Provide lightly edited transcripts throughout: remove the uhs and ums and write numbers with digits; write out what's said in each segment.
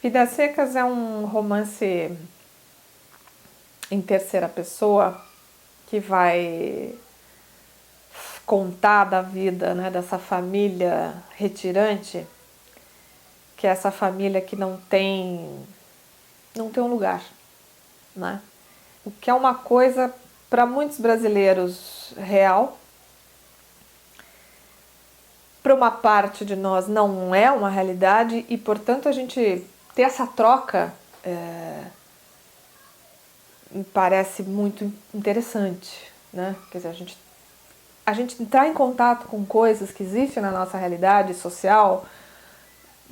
Vidas Secas é um romance em terceira pessoa que vai contar da vida, né, dessa família retirante, que é essa família que não tem um lugar, né? O que é uma coisa para muitos brasileiros real, para uma parte de nós não é uma realidade e, portanto, a gente ter essa troca me parece muito interessante, né? Quer dizer, a gente entrar em contato com coisas que existem na nossa realidade social,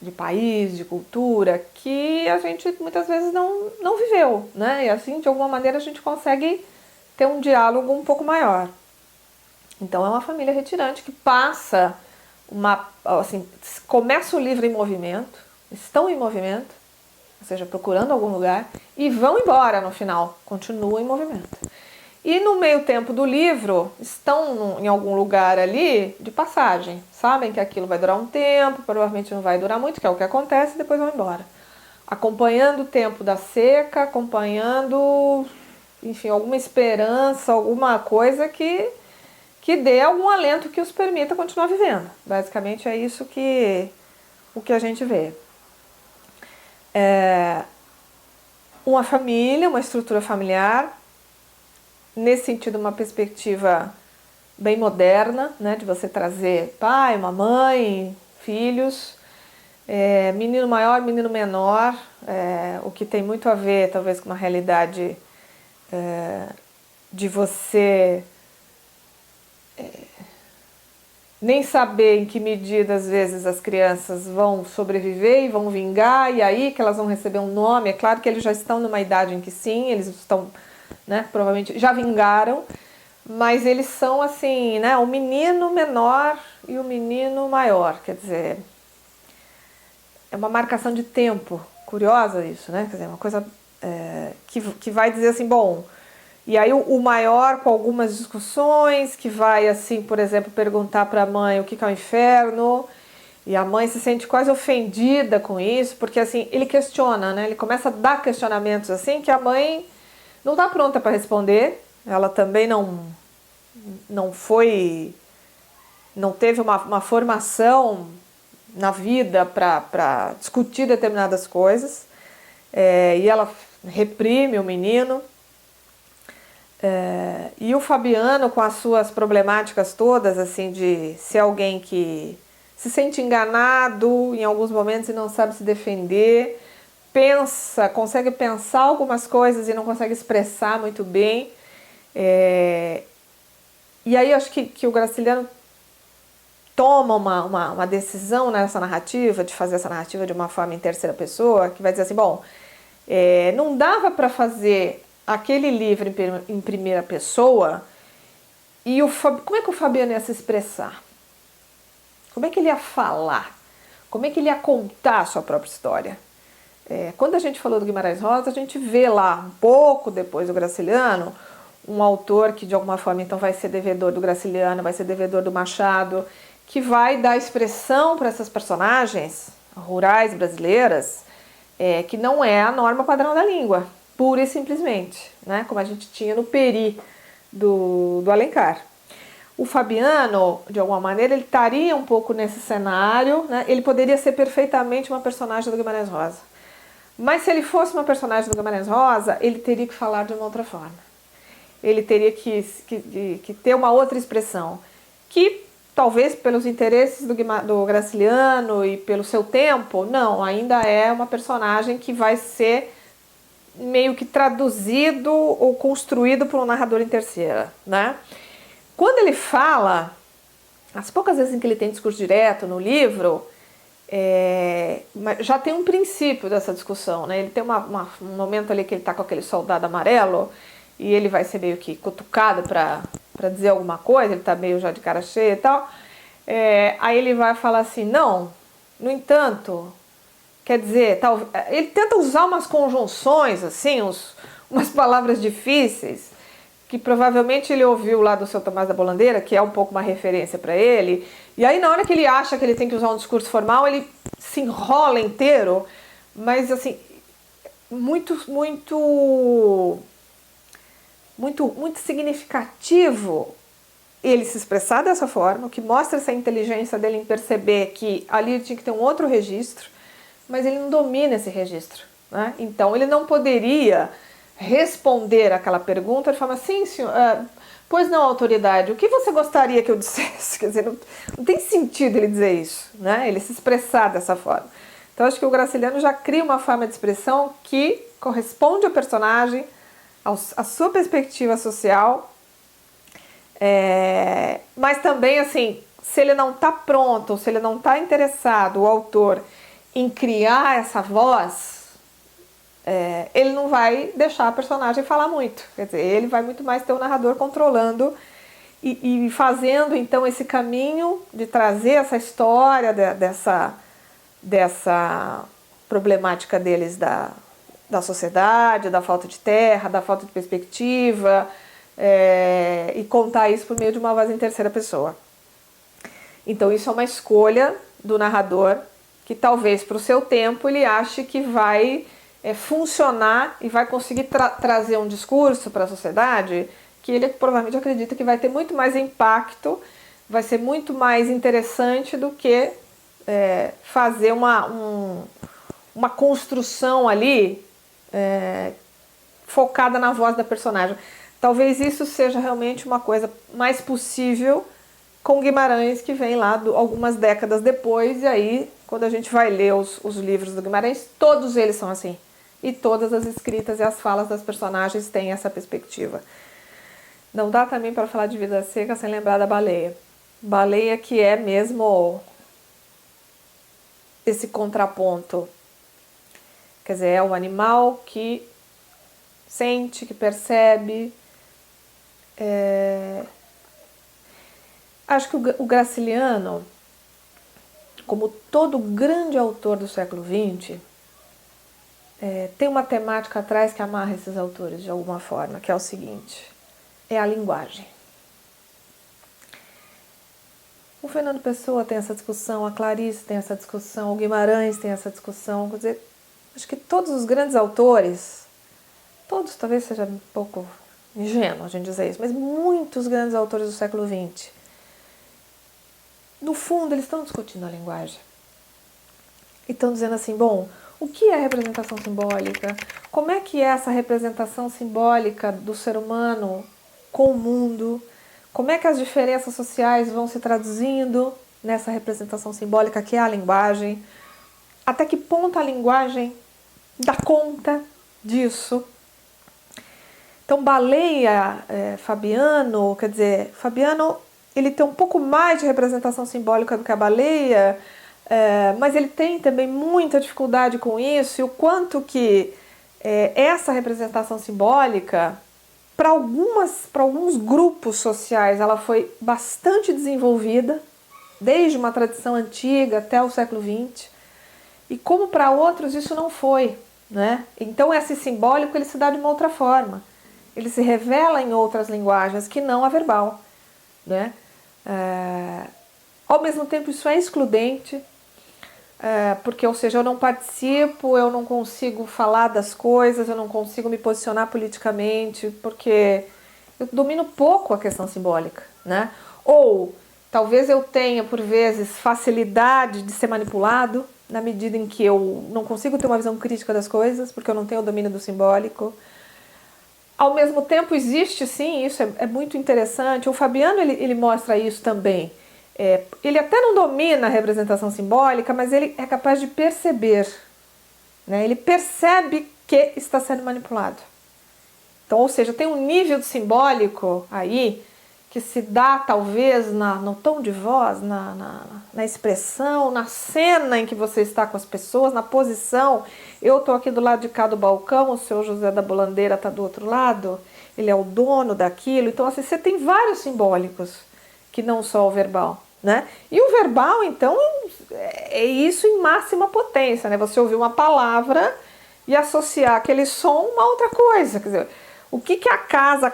de país, de cultura, que a gente muitas vezes não viveu, né? E assim, de alguma maneira, a gente consegue ter um diálogo um pouco maior. Então é uma família retirante que passa assim, começa o livro em movimento, estão em movimento, ou seja, procurando algum lugar, e vão embora no final, continuam em movimento. E no meio tempo do livro, estão em algum lugar ali de passagem. Sabem que aquilo vai durar um tempo, provavelmente não vai durar muito, que é o que acontece, e depois vão embora. Acompanhando o tempo da seca, acompanhando, enfim, alguma esperança, alguma coisa que dê algum alento que os permita continuar vivendo. Basicamente é isso o que a gente vê. Uma família, uma estrutura familiar, nesse sentido uma perspectiva bem moderna, né, de você trazer pai, uma mãe, filhos, menino maior, menino menor, o que tem muito a ver talvez com uma realidade de você nem saber em que medida às vezes as crianças vão sobreviver e vão vingar, e aí que elas vão receber um nome. É claro que eles já estão numa idade em que sim, eles estão, né, provavelmente já vingaram, mas eles são assim, né, o menino menor e o menino maior, quer dizer, é uma marcação de tempo, curiosa isso, né, quer dizer, uma coisa que vai dizer assim, bom, e aí o maior com algumas discussões, que vai assim, por exemplo, perguntar para a mãe o que é o inferno, e a mãe se sente quase ofendida com isso, porque assim, ele questiona, né, ele começa a dar questionamentos assim que a mãe não está pronta para responder, ela também não teve uma formação na vida para discutir determinadas coisas, e ela reprime o menino. E o Fabiano, com as suas problemáticas todas, assim, de ser alguém que se sente enganado em alguns momentos e não sabe se defender, consegue pensar algumas coisas e não consegue expressar muito bem. E aí eu acho que o Graciliano toma uma decisão nessa narrativa, de fazer essa narrativa de uma forma em terceira pessoa, que vai dizer assim, bom, não dava para fazer aquele livro em primeira pessoa e como é que o Fabiano ia se expressar? Como é que ele ia falar? Como é que ele ia contar a sua própria história? Quando a gente falou do Guimarães Rosa, a gente vê lá, um pouco depois do Graciliano, um autor que de alguma forma então vai ser devedor do Graciliano, vai ser devedor do Machado, que vai dar expressão para essas personagens rurais brasileiras, que não é a norma padrão da língua, pura e simplesmente, né? Como a gente tinha no Peri do Alencar. O Fabiano, de alguma maneira, ele estaria um pouco nesse cenário, né? Ele poderia ser perfeitamente uma personagem do Guimarães Rosa. Mas se ele fosse uma personagem do Guimarães Rosa, ele teria que falar de uma outra forma. Ele teria que ter uma outra expressão, que talvez pelos interesses do Graciliano e pelo seu tempo, não, ainda é uma personagem que vai ser meio que traduzido ou construído por um narrador em terceira, né? Quando ele fala, as poucas vezes em que ele tem discurso direto no livro, já tem um princípio dessa discussão, né? Ele tem um momento ali que ele está com aquele soldado amarelo e ele vai ser meio que cutucado para dizer alguma coisa, ele está meio já de cara cheia e tal. Aí ele vai falar assim, não, no entanto, quer dizer, ele tenta usar umas conjunções, assim, umas palavras difíceis, que provavelmente ele ouviu lá do seu Tomás da Bolandeira, que é um pouco uma referência para ele, e aí na hora que ele acha que ele tem que usar um discurso formal, ele se enrola inteiro mas assim, muito significativo ele se expressar dessa forma, o que mostra essa inteligência dele em perceber que ali tinha que ter um outro registro, mas ele não domina esse registro, né? Então ele não poderia responder aquela pergunta de forma assim, senhor, pois não, autoridade, o que você gostaria que eu dissesse? Quer dizer, não tem sentido ele dizer isso, né? Ele se expressar dessa forma. Então acho que o Graciliano já cria uma forma de expressão que corresponde ao personagem, à sua perspectiva social, mas também assim, se ele não está pronto, se ele não está interessado, o autor, em criar essa voz, ele não vai deixar a personagem falar muito. Quer dizer, ele vai muito mais ter o narrador controlando e fazendo então esse caminho de trazer essa história dessa problemática deles da sociedade, da falta de terra, da falta de perspectiva, e contar isso por meio de uma voz em terceira pessoa. Então isso é uma escolha do narrador que talvez para o seu tempo ele ache que vai funcionar e vai conseguir trazer um discurso para a sociedade que ele provavelmente acredita que vai ter muito mais impacto, vai ser muito mais interessante do que fazer uma construção ali focada na voz da personagem. Talvez isso seja realmente uma coisa mais possível com Guimarães, que vem lá algumas décadas depois, e aí quando a gente vai ler os livros do Guimarães, todos eles são assim. E todas as escritas e as falas das personagens têm essa perspectiva. Não dá também para falar de Vidas Secas sem lembrar da baleia. Baleia que é mesmo esse contraponto. Quer dizer, é o animal que sente, que percebe. Acho que o Graciliano, como todo grande autor do século XX, tem uma temática atrás que amarra esses autores de alguma forma, que é o seguinte: é a linguagem. O Fernando Pessoa tem essa discussão, a Clarice tem essa discussão, o Guimarães tem essa discussão. Quer dizer, acho que todos os grandes autores, todos, talvez seja um pouco ingênuo a gente dizer isso, mas muitos grandes autores do século XX, no fundo eles estão discutindo a linguagem. E estão dizendo assim, bom, o que é representação simbólica? Como é que é essa representação simbólica do ser humano com o mundo? Como é que as diferenças sociais vão se traduzindo nessa representação simbólica que é a linguagem? Até que ponto a linguagem dá conta disso? Então, Baleia, Fabiano, quer dizer, Fabiano ele tem um pouco mais de representação simbólica do que a baleia, mas ele tem também muita dificuldade com isso, e o quanto que essa representação simbólica, para alguns grupos sociais, ela foi bastante desenvolvida, desde uma tradição antiga até o século XX, e como para outros isso não foi, né? Então esse simbólico ele se dá de uma outra forma, ele se revela em outras linguagens que não a verbal, né? Ao mesmo tempo isso é excludente, porque, ou seja, eu não participo, eu não consigo falar das coisas, eu não consigo me posicionar politicamente, porque eu domino pouco a questão simbólica, né? Ou talvez eu tenha, por vezes, facilidade de ser manipulado, na medida em que eu não consigo ter uma visão crítica das coisas, porque eu não tenho o domínio do simbólico. Ao mesmo tempo, existe sim, isso é muito interessante. O Fabiano ele mostra isso também. Ele até não domina a representação simbólica, mas ele é capaz de perceber, né? Ele percebe que está sendo manipulado. Então, ou seja, tem um nível de simbólico aí que se dá talvez no tom de voz, na expressão, na cena em que você está com as pessoas, na posição. Eu estou aqui do lado de cá do balcão, o seu José da Bolandeira está do outro lado, ele é o dono daquilo. Então, assim, você tem vários simbólicos que não só o verbal, né? E o verbal, então, é isso em máxima potência, né? Você ouvir uma palavra e associar aquele som a uma outra coisa. Quer dizer, o que a casa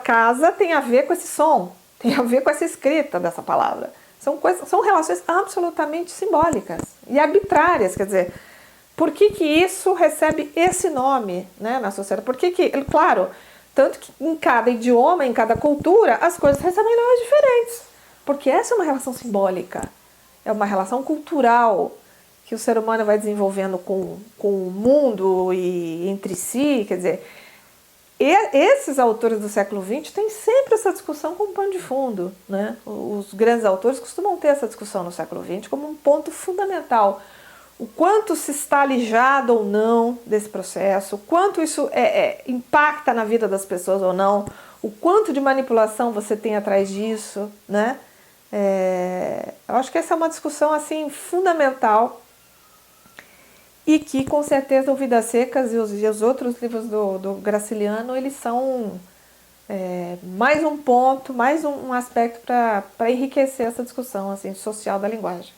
tem a ver com esse som? Tem a ver com essa escrita dessa palavra. São relações absolutamente simbólicas e arbitrárias, quer dizer, por que que isso recebe esse nome, né, na sociedade? Por que que, claro, tanto que em cada idioma, em cada cultura, as coisas recebem nomes diferentes. Porque essa é uma relação simbólica, é uma relação cultural que o ser humano vai desenvolvendo com o mundo e entre si, quer dizer, esses autores do século XX têm sempre essa discussão como pano de fundo, né? Os grandes autores costumam ter essa discussão no século XX como um ponto fundamental. O quanto se está alijado ou não desse processo, o quanto isso impacta na vida das pessoas ou não, o quanto de manipulação você tem atrás disso, né? Eu acho que essa é uma discussão assim fundamental e que com certeza o Vidas Secas e os outros livros do Graciliano, eles são mais um ponto, mais um aspecto para enriquecer essa discussão assim, social da linguagem.